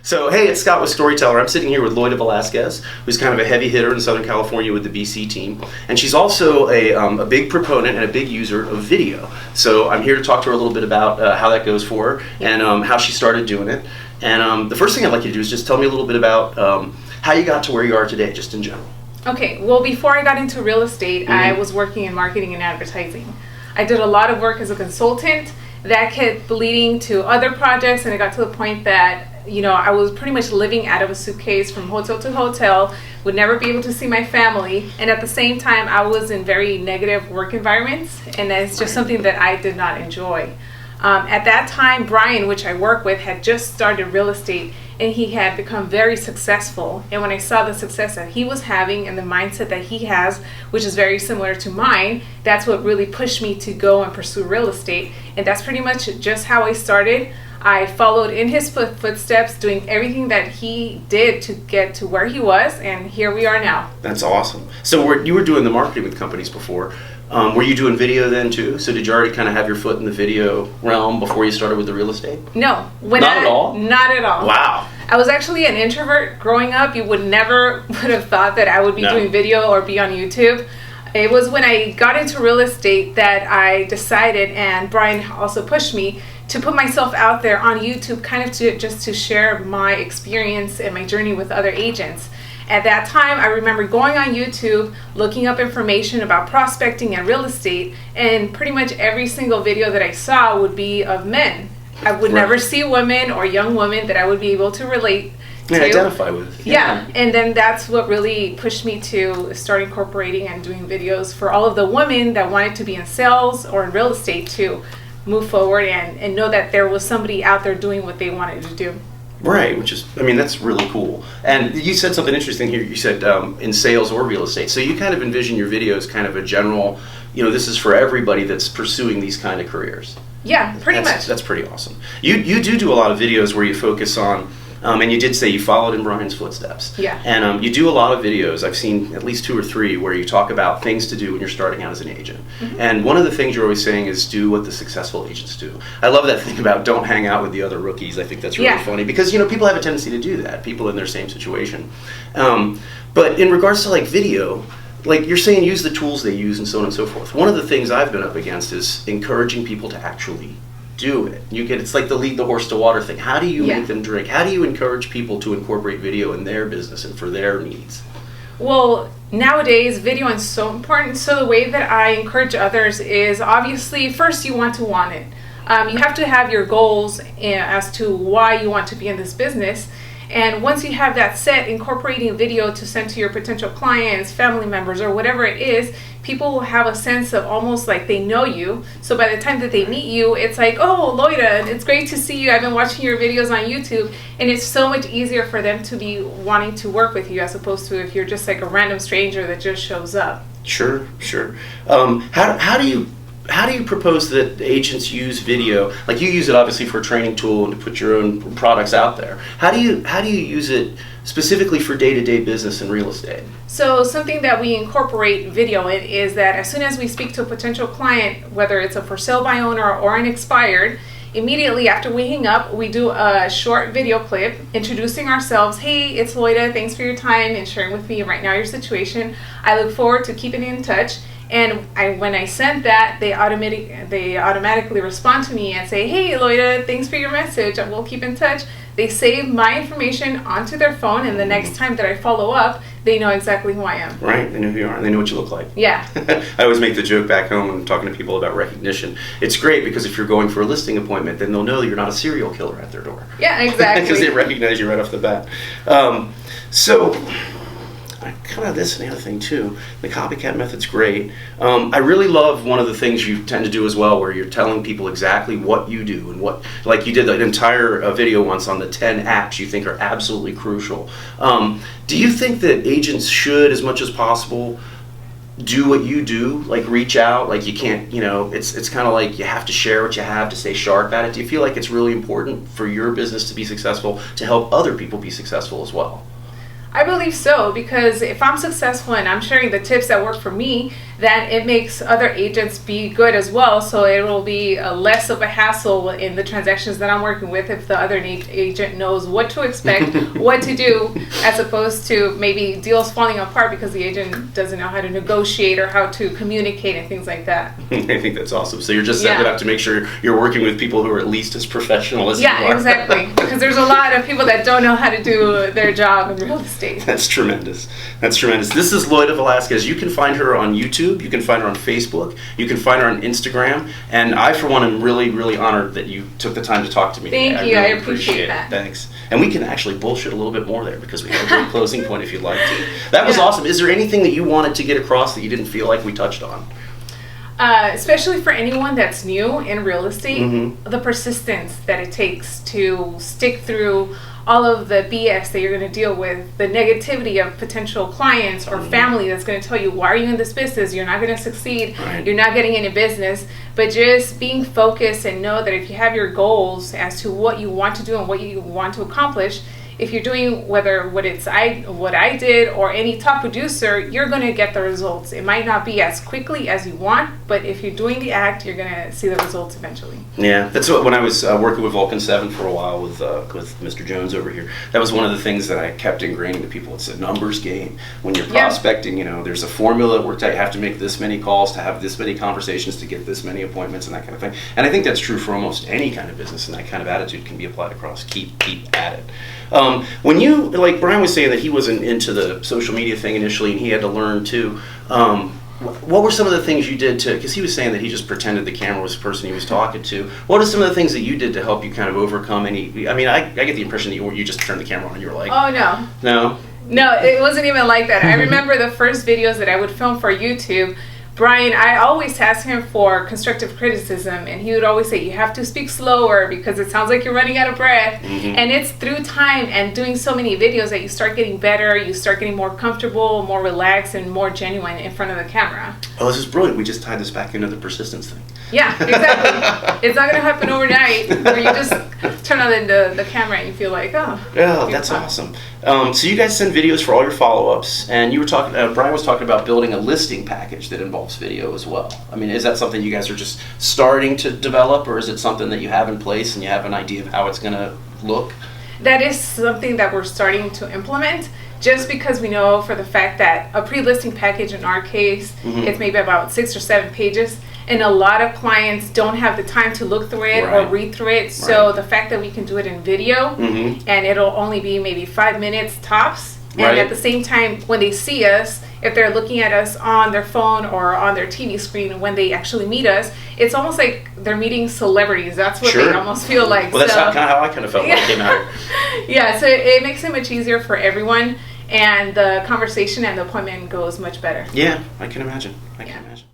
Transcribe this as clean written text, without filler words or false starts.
So, hey, it's Scott with Storyteller. I'm sitting here with Loida Velasquez, who's kind of a heavy hitter in Southern California with the BC team. And she's also a big proponent and a big user of video. So I'm here to talk to her a little bit about how that goes for her and how she started doing it. And the first thing I'd like you to do is just tell me a little bit about how you got to where you are today, just in general. Okay, well, before I got into real estate, I was working in marketing and advertising. I did a lot of work as a consultant. That kept leading to other projects, and it got to the point that I was pretty much living out of a suitcase from hotel to hotel, would never be able to see my family, and at the same time I was in very negative work environments, and that's just something that I did not enjoy. At that time, Brian, which I work with, had just started real estate, and he had become very successful. And when I saw the success that he was having and the mindset that he has, which is very similar to mine, that's what really pushed me to go and pursue real estate. And that's pretty much just how I started. I followed in his footsteps, doing everything that he did to get to where he was, and here we are now. That's awesome. So you were doing the marketing with companies before. Were you doing video then too? So did you already kind of have your foot in the video realm before you started with the real estate? No. Not at all? Not at all. Wow. I was actually an introvert growing up. You would have thought that I would be doing video or be on YouTube. It was when I got into real estate that I decided, and Brian also pushed me, to put myself out there on YouTube, kind of to share my experience and my journey with other agents. At that time, I remember going on YouTube, looking up information about prospecting and real estate, and pretty much every single video that I saw would be of men. I would never see women or young women that I would be able to relate to. Identify with. Yeah, and then that's what really pushed me to start incorporating and doing videos for all of the women that wanted to be in sales or in real estate to move forward and know that there was somebody out there doing what they wanted to do. Right, which is, that's really cool. And you said something interesting here. You said in sales or real estate. So you kind of envision your videos kind of a general, this is for everybody that's pursuing these kind of careers. Yeah, pretty much. That's pretty awesome. You do a lot of videos where you focus on, and you did say you followed in Brian's footsteps. Yeah. And you do a lot of videos. I've seen at least 2 or 3 where you talk about things to do when you're starting out as an agent. Mm-hmm. And one of the things you're always saying is do what the successful agents do. I love that thing about don't hang out with the other rookies. I think that's really funny because people have a tendency to do that. People in their same situation. But in regards to like video, like you're saying, use the tools they use and so on and so forth. One of the things I've been up against is encouraging people to actually do it. It's like the lead the horse to water thing. How do you make them drink? How do you encourage people to incorporate video in their business and for their needs? Well, nowadays video is so important. So the way that I encourage others is obviously first you want it. You have to have your goals as to why you want to be in this business. And once you have that set, incorporating video to send to your potential clients, family members, or whatever it is, people will have a sense of almost like they know you. So by the time that they meet you, it's like, oh, Loida, it's great to see you. I've been watching your videos on YouTube. And it's so much easier for them to be wanting to work with you as opposed to if you're just like a random stranger that just shows up. Sure. How do you propose that agents use video? Like you use it obviously for a training tool and to put your own products out there. How do you use it specifically for day-to-day business and real estate? So something that we incorporate video in is that as soon as we speak to a potential client, whether it's a for sale by owner or an expired, immediately after we hang up, we do a short video clip introducing ourselves. Hey, it's Loida. Thanks for your time and sharing with me right now your situation. I look forward to keeping in touch. And when I sent that, they automatically respond to me and say, hey, Loida, thanks for your message. We'll keep in touch. They save my information onto their phone, and the next time that I follow up, they know exactly who I am. Right, they know who you are, and they know what you look like. Yeah. I always make the joke back home when I'm talking to people about recognition. It's great because if you're going for a listing appointment, then they'll know that you're not a serial killer at their door. Yeah, exactly. Because they recognize you right off the bat. So kind of this and the other thing too. The copycat method's great. I really love one of the things you tend to do as well, where you're telling people exactly what you do and what, like you did an entire video once on the 10 apps you think are absolutely crucial. Do you think that agents should, as much as possible, do what you do, like reach out, like you can't, it's kind of like you have to share what you have to stay sharp at it? Do you feel like it's really important for your business to be successful to help other people be successful as well? I believe so, because if I'm successful and I'm sharing the tips that work for me, then it makes other agents be good as well. So it will be less of a hassle in the transactions that I'm working with if the other agent knows what to expect, what to do, as opposed to maybe deals falling apart because the agent doesn't know how to negotiate or how to communicate and things like that. I think that's awesome. So you're just setting it up to make sure you're working with people who are at least as professional as you are. Yeah, exactly. Because there's a lot of people that don't know how to do their job in real estate. That's tremendous. That's tremendous. This is Loida Velasquez. You can find her on YouTube. You can find her on Facebook. You can find her on Instagram. And I, for one, am really, really honored that you took the time to talk to me today. Thank you. I I really appreciate that. Thanks. And we can actually bullshit a little bit more there because we have a great closing point if you'd like to. That was awesome. Is there anything that you wanted to get across that you didn't feel like we touched on? Especially for anyone that's new in real estate, the persistence that it takes to stick through all of the BS that you're going to deal with, the negativity of potential clients or family that's going to tell you, why are you in this business? You're not going to succeed. Right. You're not getting into business. But just being focused and know that if you have your goals as to what you want to do and what you want to accomplish, if you're doing what I did or any top producer, you're going to get the results. It might not be as quickly as you want, but if you're doing the act, you're going to see the results eventually. Yeah, that's what, when I was working with Vulcan 7 for a while with Mr. Jones over here, that was one of the things that I kept ingraining to people. It's a numbers game. When you're prospecting, there's a formula that worked out. You have to make this many calls to have this many conversations to get this many appointments and that kind of thing. And I think that's true for almost any kind of business, and that kind of attitude can be applied across. Keep at it. When you, like Brian was saying that he wasn't into the social media thing initially and he had to learn too, what were some of the things you did to, because he was saying that he just pretended the camera was the person he was talking to. What are some of the things that you did to help you kind of overcome any, I get the impression that you just turned the camera on and you were like, oh no. No? No, it wasn't even like that. I remember the first videos that I would film for YouTube, Brian, I always asked him for constructive criticism, and he would always say, you have to speak slower because it sounds like you're running out of breath. And it's through time and doing so many videos that you start getting better, you start getting more comfortable, more relaxed, and more genuine in front of the camera. Oh, this is brilliant. We just tied this back into the persistence thing. Yeah, exactly. It's not going to happen overnight where you just turn on the camera and you feel like, oh. Yeah, that's awesome. So you guys send videos for all your follow-ups, and you were talking, Brian was talking about building a listing package that involves video as well. I mean, is that something you guys are just starting to develop, or is it something that you have in place and you have an idea of how it's going to look? That is something that we're starting to implement, just because we know for the fact that a pre-listing package in our case, it's maybe about 6 or 7 pages. And a lot of clients don't have the time to look through it or read through it. So the fact that we can do it in video and it'll only be maybe 5 minutes tops. And at the same time, when they see us, if they're looking at us on their phone or on their TV screen, when they actually meet us, it's almost like they're meeting celebrities. That's what they almost feel like. Well, that's kind of how I kind of felt when I came out. Yeah, so it makes it much easier for everyone. And the conversation and the appointment goes much better. Yeah, I can imagine. I can imagine.